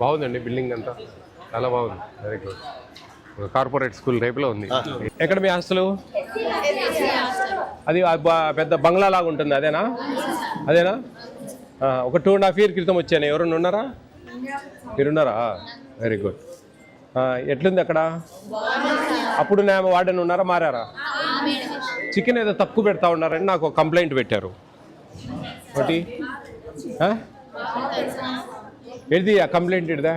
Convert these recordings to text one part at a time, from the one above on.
బాగుందండి బిల్డింగ్ అంతా చాలా బాగుంది. Very good. కార్పొరేట్ స్కూల్ టైప్లో ఉంది. ఎక్కడ మీ హాస్టల్? అది పెద్ద బంగ్లా లాగా ఉంటుంది, అదేనా? అదేనా? ఒక 2.5 years క్రితం వచ్చాను. ఎవరన్నా ఉన్నారా? మీరున్నారా? Very good. ఎట్లుంది అక్కడ? అప్పుడు నేను వార్డెన్ ఉన్నారా, మారారా? చికెన్ ఏదో తక్కువ పెడతా ఉన్నారని నాకు ఒక కంప్లైంట్ పెట్టారు. ఒకటి ఏది ఆ కంప్లైంట్ ఇడదా?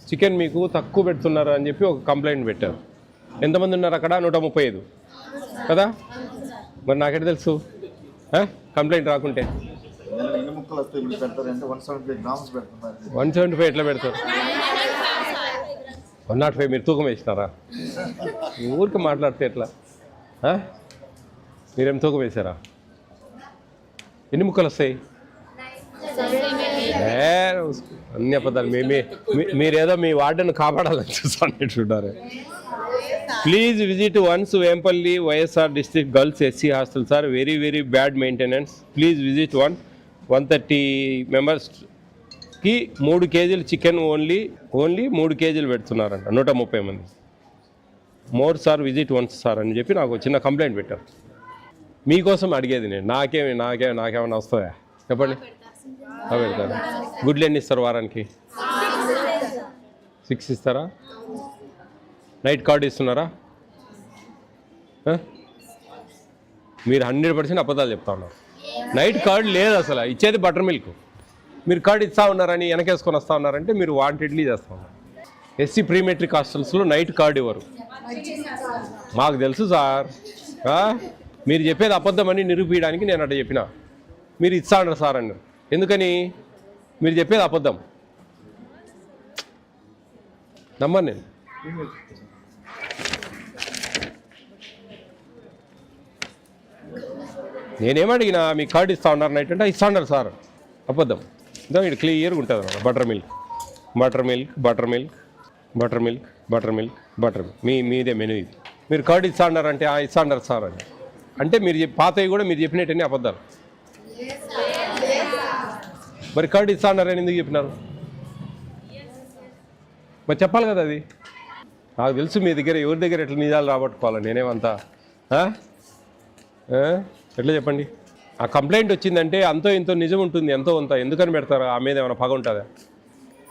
చికెన్ మీకు తక్కువ పెడుతున్నారు అని చెప్పి ఒక కంప్లైంట్ పెట్టారు. ఎంతమంది ఉన్నారు అక్కడ? 135 కదా? మరి నాకెట తెలుసు కంప్లైంట్ రాకుంటే? 175 ఎట్లా పెడతారు? 105 మీరు తూకం వేసినారా? ఊరికి మాట్లాడితే ఎట్లా? మీరేం తూకం వేసారా? ఎన్ని ముక్కలు వస్తాయి? అన్ని అబద్ధాలు. మీరేదో మీ వార్డెన్ కాపాడాలని చూస్తున్నారు. Please visit once Vempalli YSR district girls SC hostels are very very bad maintenance. Please visit 130 మెంబర్స్కి 3 kgs చికెన్ ఓన్లీ 3 kgs పెడుతున్నారంట 130 మంది. More sir visit once sir అని చెప్పి నాకు చిన్న కంప్లైంట్ పెట్టారు. మీకోసం అడిగేది నేను. నాకేమైనా వస్తుందా చెప్పండి? పెడతారు. గుడ్లు ఎన్ని ఇస్తారు వారానికి? 6 ఇస్తారా? నైట్ కార్డు ఇస్తున్నారా? మీరు 100% అబద్ధాలు చెప్తా ఉన్నారు. నైట్ కార్డు లేదు అసలు. ఇచ్చేది బటర్ మిల్క్. మీరు కార్డు ఇస్తా ఉన్నారని వెనకేసుకొని వస్తూ ఉన్నారంటే మీరు వాంటెడ్లీ చేస్తూ ఉన్నారు. ఎస్సీ ప్రీ మెట్రిక్ హాస్టల్స్లో నైట్ కార్డు ఇవ్వరు. మాకు తెలుసు సార్. మీరు చెప్పేది అబద్ధమని నిరూపించడానికి నేను అట్లా చెప్పిన. మీరు ఇస్తా ఉన్నారు సార్ అన్నారు. ఎందుకని? మీరు చెప్పేది అబద్ధం. నమ్మను నేను. నేనేమడిగినా మీ కార్డు ఇస్తా ఉన్నారు నైట్ అంటే ఇస్తా ఉన్నారు సార్. అబద్ధం. ఇదో ఇక్కడ క్లియర్గా ఉంటుంది అన్నమాట. బటర్ మిల్క్ మీదే మెనూ ఇది. మీరు కార్డు ఇస్తా ఉన్నారంటే ఇస్తా ఉన్నారు సార్ అని అంటే మీరు పాతవి కూడా మీరు చెప్పినట్టన్నీ అబద్ధాలు. మరి కార్డు ఇస్తా ఉన్నారని ఎందుకు చెప్పినారు? మరి చెప్పాలి కదా అది. నాకు తెలుసు మీ దగ్గర ఎవరి దగ్గర ఎట్లా నిజాలు రాబట్టుకోవాలి. నేనేమంతా ఎట్లా చెప్పండి? ఆ కంప్లైంట్ వచ్చిందంటే అంతో ఇంతో నిజం ఉంటుంది. ఎంతో అంత ఎందుకని పెడతారు? ఆ మీద ఏమైనా పగ ఉంటుందా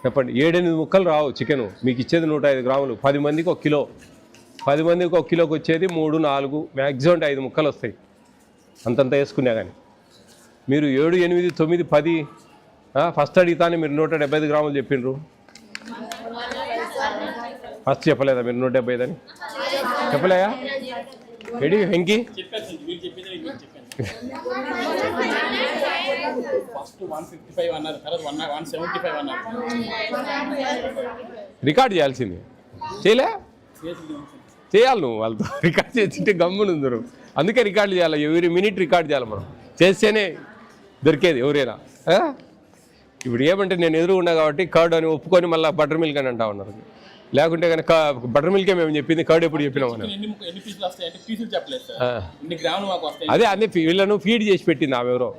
చెప్పండి? 7-8 ముక్కలు రావు చికెను. మీకు ఇచ్చేది 105 గ్రాములు. 10 మందికి 1 కిలో. 10 మందికి 1 కిలోకి వచ్చేది 3-4 మ్యాక్సిమం 5 ముక్కలు వస్తాయి. అంతంత వేసుకున్నా కానీ మీరు 7, 8, 9, 10 ఫస్ట్ అడిగితానే మీరు 175 గ్రాములు చెప్పిండ్రు. ఫస్ట్ చెప్పలేదా మీరు 175 అని? చెప్పలేదా? రెడీ వెంకీ? రికార్డ్ చేయాల్సింది. చేయాలి నువ్వు. వాళ్ళతో రికార్డ్ చేస్తుంటే గమ్మునుందరు. అందుకే రికార్డు చేయాలి. ఎవరి మినిట్ రికార్డ్ చేయాలి. మనం చేస్తేనే దొరికేది ఎవరైనా. ఇప్పుడు ఏమంటే నేను ఎదురు ఉన్నా కాబట్టి కర్డ్ అని ఒప్పుకొని మళ్ళీ బటర్ మిల్క్ అని అంటా ఉన్నారు. లేకుంటే కనుక బటర్ మిల్కే మేము చెప్పింది, కర్డ్ ఎప్పుడు చెప్పినామని. అదే అన్ని వీళ్ళను ఫీడ్ చేసి పెట్టింది ఆమె ఎవరో.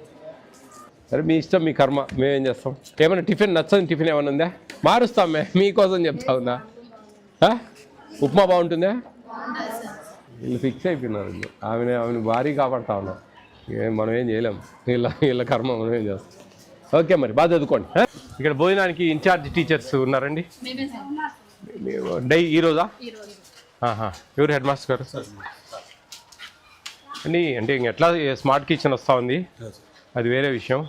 సరే మీ ఇష్టం, మీ కర్మ. మేమేం చేస్తాం? ఏమైనా టిఫిన్ నచ్చని టిఫిన్ ఏమైనా ఉందా? మారుస్తాం. మీకోసం చెప్తా ఉందా? ఉప్మా బాగుంటుందా? వీళ్ళు ఫిక్స్ అయిపోయినారు. ఆమెను భారీ కాపాడుతా ఉన్నాం. మనం ఏం చేయలేం. వీళ్ళ కర్మ మనం ఏం చేస్తాం. ఓకే మరి బాగా చదువుకోండి. ఇక్కడ భోజనానికి ఇన్ఛార్జ్ టీచర్స్ ఉన్నారండి. ఈరోజా? ఎవరు హెడ్ మాస్టర్ గారు అండి? అంటే ఎట్లా స్మార్ట్ కిచెన్ వస్తూ ఉంది, అది వేరే విషయం.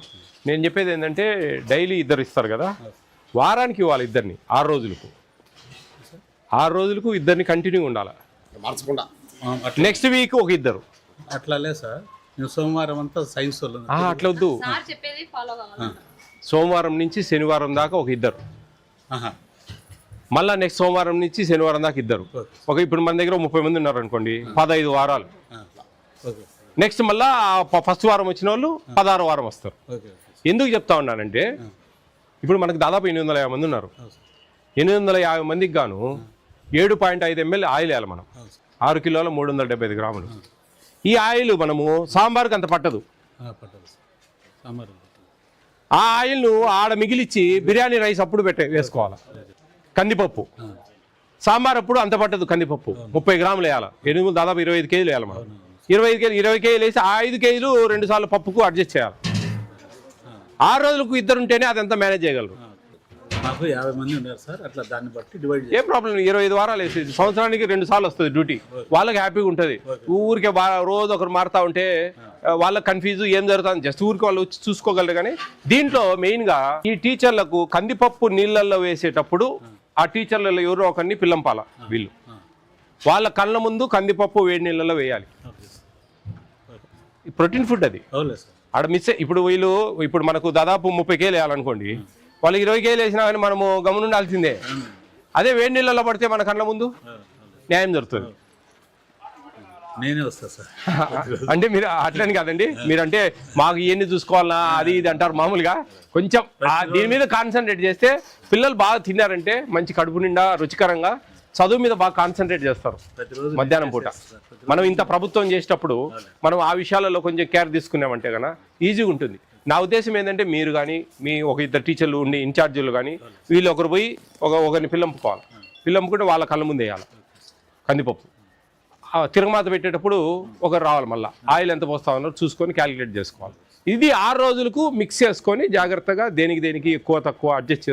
నేను చెప్పేది ఏంటంటే డైలీ 2 ఇస్తారు కదా, వారానికి ఇవ్వాలి 2ని. 6 రోజులకు 2 కంటిన్యూ ఉండాలి. మార్చకుండా నెక్స్ట్ వీక్ ఒక 2. అట్లా లేదు సార్. సోమవారం అంతా సైన్స్ అట్లా వద్దు. సోమవారం నుంచి శనివారం దాకా ఒక 2. మళ్ళీ నెక్స్ట్ సోమవారం నుంచి శనివారం దాకా 2. ఇప్పుడు మన దగ్గర 30 మంది ఉన్నారు అనుకోండి, 15 వారాలు. నెక్స్ట్ మళ్ళీ ఫస్ట్ వారం వచ్చిన వాళ్ళు 16వ వారం వస్తారు. ఎందుకు చెప్తా ఉన్నానంటే ఇప్పుడు మనకు దాదాపు 850 మంది ఉన్నారు. 850 మందికి గాను 7.5 ml ఆయిల్ వేయాలి మనం. 6 కిలోల 375 గ్రాములు. ఈ ఆయిల్ మనము సాంబార్కి అంత పట్టదు. ఆ ఆయిల్ను ఆడ మిగిలిచ్చి బిర్యానీ రైస్ అప్పుడు వేసుకోవాలి. కందిపప్పు సాంబార్ అప్పుడు అంత పట్టదు. కందిపప్పు 30 గ్రాములు వేయాలి. ఎనుగులు దాదాపు 25 కేజీలు వేయాలి. మనం 20 కేజీలు వేసి ఆ 5 కేజీలు 2 సార్లు పప్పుకు అడ్జస్ట్ చేయాలి. 6 రోజులకు ఇద్దరు ఉంటేనే అదంతా మేనేజ్ చేయగలరు. మాకు 50 మంది ఉన్నారు సార్, అట్లా దాన్ని బట్టి డివైడ్ ఏం ప్రాబ్లం. 25 వారాలు వేసి సంవత్సరానికి 2 సార్లు వస్తుంది డ్యూటీ. వాళ్ళకి హ్యాపీగా ఉంటుంది. ఊరికే రోజు ఒకరు మారుతా ఉంటే వాళ్ళకి కన్ఫ్యూజ్ ఏం జరుగుతుంది. జస్ట్ ఊరికి వాళ్ళు వచ్చి చూసుకోగలరు. కానీ దీంట్లో మెయిన్గా ఈ టీచర్లకు కందిపప్పు నీళ్ళల్లో వేసేటప్పుడు ఆ టీచర్లలో ఎవరో ఒకరిని పిల్లంపాల. వీళ్ళు వాళ్ళ కళ్ళ ముందు కందిపప్పు వేడి నీళ్ళలో వేయాలి. ప్రోటీన్ ఫుడ్ అది. ఆడ మిస్ ఇప్పుడు వీళ్ళు ఇప్పుడు మనకు దాదాపు 30 కేజీలు వేయాలనుకోండి, వాళ్ళు 20 కేజీలు వేసినా కానీ మనము గమనుండాల్సిందే. అదే వేడి నీళ్ళలో పడితే మన కళ్ళ ముందు న్యాయం జరుగుతుంది. నేనే వస్తా సార్. అంటే మీరు అట్లని కాదండి, మీరంటే మాకు ఇవన్నీ చూసుకోవాలన్నా అది ఇది అంటారు మామూలుగా. కొంచెం దీని మీద కాన్సన్ట్రేట్ చేస్తే పిల్లలు బాగా తిన్నారంటే మంచి కడుపు నిండా రుచికరంగా చదువు మీద బాగా కాన్సన్ట్రేట్ చేస్తారు. మధ్యాహ్నం పూట మనం ఇంత ప్రభుత్వం చేసేటప్పుడు మనం ఆ విషయాలలో కొంచెం కేర్ తీసుకున్నామంటే కన్నా ఈజీగా ఉంటుంది. నా ఉద్దేశం ఏంటంటే మీరు కానీ మీ ఒక ఇద్దరు టీచర్లు ఉండి ఇన్ఛార్జీలు కానీ వీళ్ళు ఒకరు పోయి ఒకరిని పిల్లంపుకోవాలి. పిల్లంపుకుంటే వాళ్ళ కళ్ళ ముందు వేయాలి కందిపప్పు. తిరగమాత పెట్టేటప్పుడు ఒకరు రావాలి. మళ్ళీ ఆయిల్ ఎంత పోస్తా ఉన్నారో చూసుకొని క్యాలిక్యులేట్ చేసుకోవాలి. ఇది 6 రోజులకు మిక్స్ చేసుకొని జాగ్రత్తగా దేనికి ఎక్కువ తక్కువ అడ్జస్ట్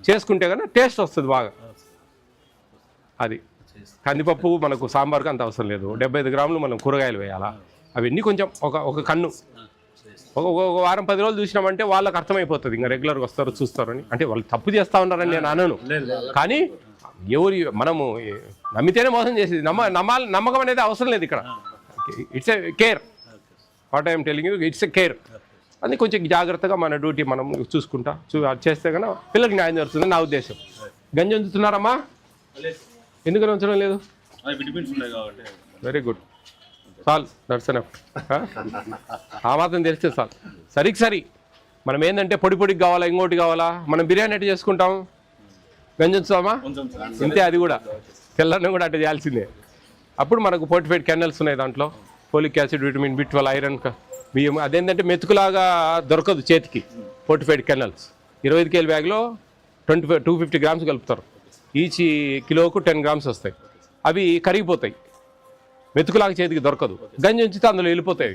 చేసుకుంటే కన్నా టేస్ట్ వస్తుంది బాగా. అది కందిపప్పు మనకు సాంబార్కి అంత అవసరం లేదు. 75 గ్రాములు మనం కూరగాయలు వేయాలా. అవన్నీ కొంచెం ఒక కన్ను ఒక వారం 10 రోజులు చూసినామంటే వాళ్ళకి అర్థమైపోతుంది. ఇంకా రెగ్యులర్గా వస్తారు చూస్తారని. అంటే వాళ్ళు తప్పు చేస్తూ ఉన్నారని నేను అనను, కానీ మనము నమ్మితేనే మోసం చేసేది. నమ్మకం అనేది అవసరం లేదు ఇక్కడ. It's a care. What I'm telling you, it's a care. అది కొంచెం జాగ్రత్తగా మన డ్యూటీ మనం చూసుకుంటా చేస్తే కన్నా పిల్లలకి న్యాయం జరుగుతుంది నా ఉద్దేశం. గంజి ఉంచుతున్నారమ్మా? ఎందుకని ఉంచడం లేదు? Very good. చాలు, దట్స్ ఎనఫ్. ఆ మాత్రం తెలిస్తే చాలు. సరి మనం ఏంటంటే పొడికి కావాలా, ఇంకోటి కావాలా. మనం బిర్యానీ ఎట్లా చేసుకుంటాం, గంజి ఉంచుతామా? ఇంతే. అది కూడా తెల్లన్నం కూడా అట్లా చేయాల్సిందే. అప్పుడు మనకు 45 కెనల్స్ ఉన్నాయి దాంట్లో. Folic acid, vitamin B12, iron, బియ్యం. అదేంటంటే మెతుకులాగా దొరకదు చేతికి. 45 కెనల్స్ 25 కేజీ బ్యాగ్లో 250 గ్రామ్స్ కలుపుతారు. ఈచ్ కిలోకు 10 గ్రామ్స్ వస్తాయి. అవి కరిగిపోతాయి, మెతుకులాగా చేతికి దొరకదు. గంజి ఉంచితే అందులో వెళ్ళిపోతాయి.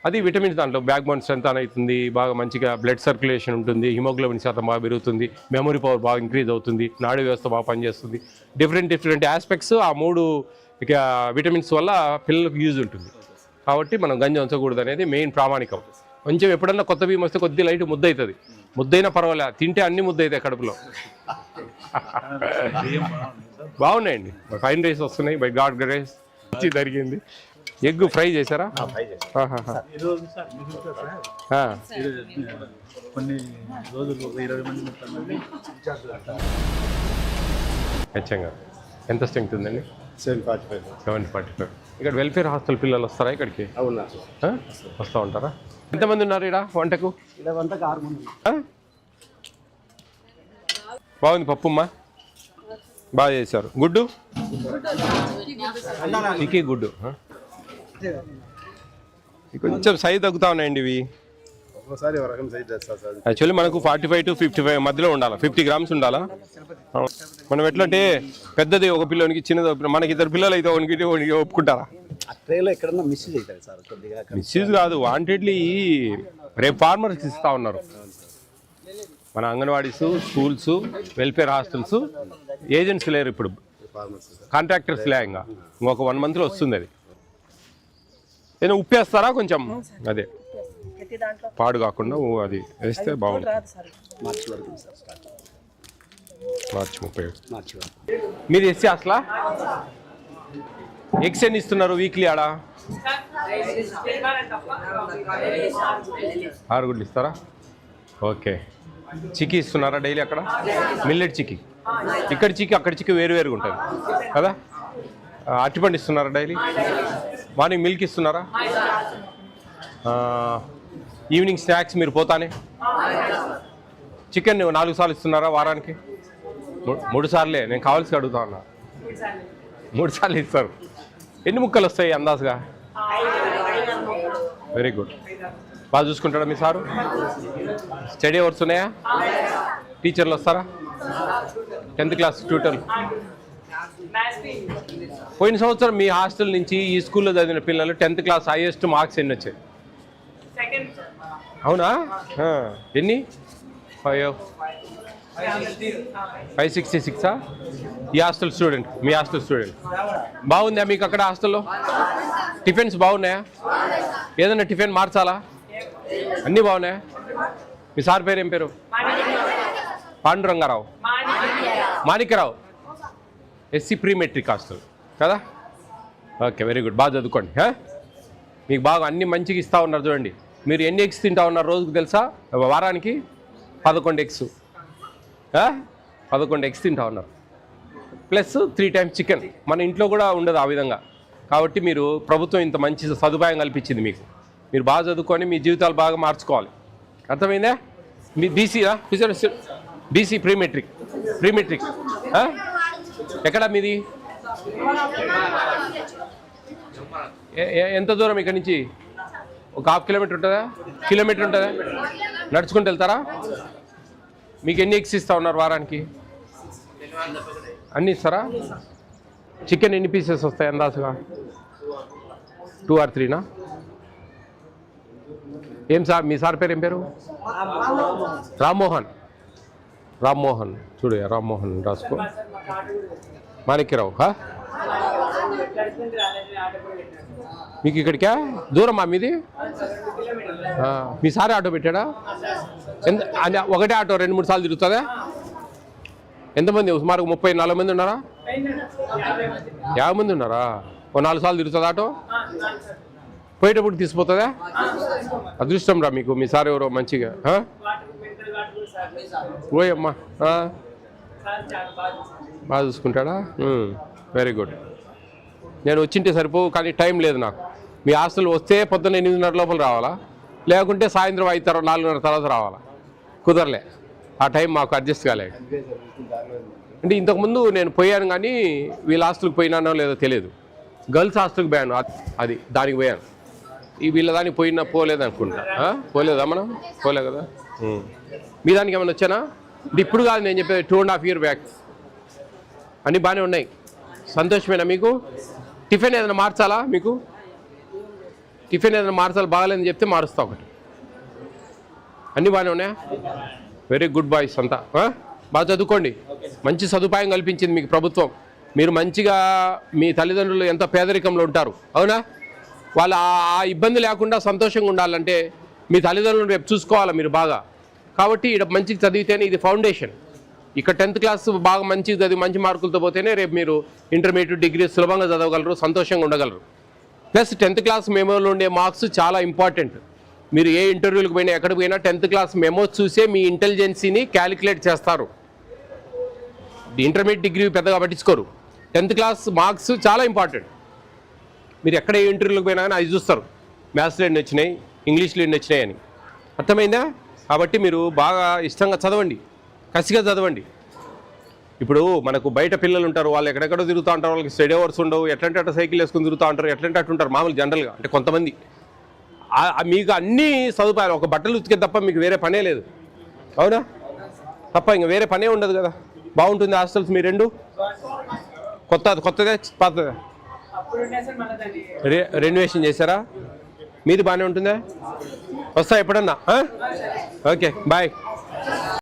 అది విటమిన్స్ దాంట్లో బ్యాక్ బోన్ స్ట్రెంత్ అవుతుంది, బాగా మంచిగా బ్లడ్ సర్క్యులేషన్ ఉంటుంది, హిమోగ్లోబిన్ శాతం బాగా పెరుగుతుంది, మెమరీ పవర్ బాగా ఇంక్రీజ్ అవుతుంది, నాడీ వ్యవస్థ బాగా పనిచేస్తుంది. డిఫరెంట్ ఆస్పెక్ట్స్ ఆ 3 విటమిన్స్ వల్ల పిల్లలకు యూజ్ ఉంటుంది. కాబట్టి మనం గంజి ఉంచకూడదు అనేది మెయిన్ ప్రామాణికం. కొంచెం ఎప్పుడన్నా కొత్త బియ్యం వస్తే కొద్ది లైట్ ముద్ద అవుతుంది. ముద్దైనా పర్వాలేదు, తింటే అన్ని ముద్ద అవుతాయి కడుపులో. బాగున్నాయండి. ఫైన్ రైస్ వస్తున్నాయి, బై గాడ్ గ్రేస్ జరిగింది. ఎగ్ ఫ్రై చేశారా? కొన్ని రోజులు 20 మంది. ఖచ్చితంగా. ఎంత స్ట్రెంగ్త్ ఉందండి? 745. ఇక్కడ వెల్ఫేర్ హాస్టల్ పిల్లలు వస్తారా ఇక్కడికి? వస్తూ ఉంటారా? ఎంతమంది ఉన్నారు ఇక్కడ వంటకు? బాగుంది. పప్పుమ్మా బాగా చేశారు. గుడ్డు చికి గుడ్డు కొంచెం సైజ్ తగ్గుతా ఉన్నాయండి ఇవి. యాక్చువల్లీ మనకు 45 to 55 మధ్యలో ఉండాలి. 50 గ్రామ్స్ ఉండాలా. మనం ఎట్లంటే పెద్దది ఒక పిల్లోనికి, చిన్నది మనకి 2 పిల్లలు అయితే ఒకరికి ఒప్పుకుంటారా? మిస్యూజ్ కాదు, వాంటెడ్లీ రేపు ఫార్మర్స్ ఇస్తూ ఉన్నారు. మన anganwadis, schools, welfare hostels agents లేరు ఇప్పుడు, కాంట్రాక్టర్స్ లే. ఇంకొక 1 monthలో వస్తుంది. అది ఏదైనా ఉప్పేస్తారా కొంచెం? అదే పాడు కాకుండా అది వేస్తే బాగుంటుంది. మార్చి 30. మీరు ఎస్సీ అసలా ఎగ్స్ ఎన్ని ఇస్తున్నారు వీక్లీ? ఆడ 6 గుడ్లు ఇస్తారా? ఓకే. చిక్కీ ఇస్తున్నారా డైలీ అక్కడ? మిల్లెట్ చిక్కీ. ఇక్కడ చిక్కీ అక్కడ చిక్కీ వేరువేరుగా ఉంటుంది కదా. అరటిపండు ఇస్తున్నారా డైలీ? మార్నింగ్ మిల్క్ ఇస్తున్నారా? ఈవినింగ్ స్నాక్స్ మీరు పోతానే? చికెన్ 4 సార్లు ఇస్తున్నారా వారానికి? 3 సార్లే. నేను కావాల్సి అడుగుతా ఉన్నా. 3 సార్లు ఇస్తారు. ఎన్ని ముక్కలు వస్తాయి అందాజుగా? Very good. బాగా చూసుకుంటాడా మీ సారు? స్టడీ అవర్స్ ఉన్నాయా? టీచర్లు వస్తారా? 10th class ట్యూటర్లు? పోయిన సంవత్సరం మీ హాస్టల్ నుంచి ఈ స్కూల్లో చదివిన పిల్లలు 10th క్లాస్ హైయెస్ట్ మార్క్స్ ఎన్ని వచ్చాయి? అవునా? ఎన్ని? 566. ఈ హాస్టల్ స్టూడెంట్, మీ హాస్టల్ స్టూడెంట్. బాగుందా మీకు అక్కడ హాస్టల్లో? టిఫిన్స్ బాగున్నాయా? ఏదైనా టిఫిన్ మార్చాలా? అన్నీ బాగున్నాయా? మీ సార్ పేరు ఏం పేరు? Pandurangarao, Manikyarao. SC pre metric hostel కదా? Okay, very good. బాగా చదువుకోండి. మీకు బాగా అన్ని మంచిగా ఇస్తూ ఉన్నారు. చూడండి, మీరు ఎన్ని ఎగ్స్ తింటా ఉన్నారు రోజుకు తెలుసా? వారానికి 11 ఎగ్స్. 11 ఎగ్స్ తింటా ఉన్నారు, ప్లస్ 3 times చికెన్. మన ఇంట్లో కూడా ఉండదు ఆ విధంగా. కాబట్టి మీరు ప్రభుత్వం ఇంత మంచి సదుపాయం కల్పించింది మీకు. మీరు బాగా చదువుకొని మీ జీవితాలు బాగా మార్చుకోవాలి. అర్థమైందా? మీ బీసీనా? BC pre metric. ఎక్కడ మీది? ఎంత దూరం ఇక్కడ నుంచి? ఒక 1/2 కిలోమీటర్ ఉంటుందా? కిలోమీటర్ ఉంటుందా? నడుచుకుంటూ వెళ్తారా? మీకు ఎన్ని ఎగ్స్ ఇస్తూ ఉన్నారు వారానికి? అన్నీ ఇస్తారా? చికెన్ ఎన్ని పీసెస్ వస్తాయి అందాసుగా? 2 or 3నా? ఏం సార్ మీ సార్ పేరు ఏం పేరు? రామ్మోహన్. చూడు, రామ్మోహన్ రాసుకో. మాణిక్యరావు. మీకు ఇక్కడికా దూరమా మీది? మీ సారే ఆటో పెట్టాడా? ఒకటే ఆటో 2-3 సార్లు తిరుగుతుందా? ఎంతమంది? సుమారు 30-40 మంది ఉన్నారా? 50 మంది ఉన్నారా? ఓ 4 సార్లు తిరుగుతుంది ఆటో? పోయేటప్పుడు తీసిపోతుందా? అదృష్టం రా మీకు. మీ సార్ ఎవరో మంచిగా ఓయమ్మా బాగా చూసుకుంటాడా? Very good. నేను వచ్చింటే సరిపో, కానీ టైం లేదు నాకు. మీ హాస్టల్ వస్తే పొద్దున్న 8:30 లోపల రావాలా, లేకుంటే సాయంత్రం 5 4:30 తర్వాత రావాలా? కుదరలే, ఆ టైం మాకు అడ్జస్ట్ కాలేదు. అంటే ఇంతకుముందు నేను పోయాను, కానీ వీళ్ళ హాస్టల్కి పోయినానో లేదో తెలియదు. గర్ల్స్ హాస్టల్కి పోయాను, అది దానికి పోయాను. ఈ వీళ్ళ దానికి పోలేదు అనుకుంటా. పోలేదా మనం? పోలే కదా. మీ దానికి ఏమైనా వచ్చానా? అంటే ఇప్పుడు కాదు నేను చెప్పేది, 2.5 years బ్యాక్. అన్నీ బాగానే ఉన్నాయి. సంతోషమేనా మీకు? టిఫిన్ ఏదైనా మార్చాలా మీకు? టిఫిన్ ఏదైనా మార్చాలి, బాగాలేదని చెప్తే మారుస్తా ఒకటి. అన్నీ బాగానే ఉన్నాయా? వెరీ గుడ్ బాయ్స్ అంతా. బాగా చదువుకోండి. మంచి సదుపాయం కల్పించింది మీకు ప్రభుత్వం. మీరు మంచిగా, మీ తల్లిదండ్రులు ఎంత పేదరికంలో ఉంటారు, అవునా? వాళ్ళు ఆ ఇబ్బంది లేకుండా సంతోషంగా ఉండాలంటే మీ తల్లిదండ్రులను రేపు చూసుకోవాలి మీరు బాగా. కాబట్టి ఇక్కడ మంచిగా చదివితేనే ఇది ఫౌండేషన్. ఇక్కడ 10th క్లాస్ బాగా మంచిగా చదివి మంచి మార్కులతో పోతేనే రేపు మీరు ఇంటర్మీడియట్, డిగ్రీ సులభంగా చదవగలరు, సంతోషంగా ఉండగలరు. ప్లస్ 10th క్లాస్ మెమోలో ఉండే మార్క్స్ చాలా ఇంపార్టెంట్. మీరు ఏ ఇంటర్వ్యూలకు పోయినా, ఎక్కడికి పోయినా 10th క్లాస్ మెమోస్ చూసే మీ ఇంటెలిజెన్సీని క్యాలిక్యులేట్ చేస్తారు. ఇంటర్మీడియట్, డిగ్రీ పెద్దగా పట్టించుకోరు. 10th క్లాస్ మార్క్స్ చాలా ఇంపార్టెంట్. మీరు ఎక్కడ ఏ ఇంటర్వ్యూలకు పోయినా కానీ అది చూస్తారు, మ్యాథ్స్లో ఎన్ని వచ్చినాయి, ఇంగ్లీష్లో ఎన్ని వచ్చినాయి అని. అర్థమైందా? కాబట్టి మీరు బాగా ఇష్టంగా చదవండి, కసిగా చదవండి. ఇప్పుడు మనకు బయట పిల్లలు ఉంటారు, వాళ్ళు ఎక్కడెక్కడో తిరుగుతూ ఉంటారు, వాళ్ళకి స్టడీ అవర్స్ ఉండవు, ఎట్లంటే అట్లా సైకిల్ వేసుకొని తిరుగుతూ ఉంటారు, ఎట్లంటే అట్టుంటారు మామూలు జనరల్గా. అంటే కొంతమంది మీకు అన్నీ సదుపాయాలు, ఒక బట్టలు ఉతికే తప్ప మీకు వేరే పనే లేదు, అవునా? తప్ప ఇంకా వేరే పనే ఉండదు కదా. బాగుంటుంది హాస్టల్స్. మీ రెండు కొత్తదే పాతదే? రెన్యువేషన్ చేశారా? మీది బాగానే ఉంటుందా? వస్తా ఎప్పుడన్నా? Okay, bye.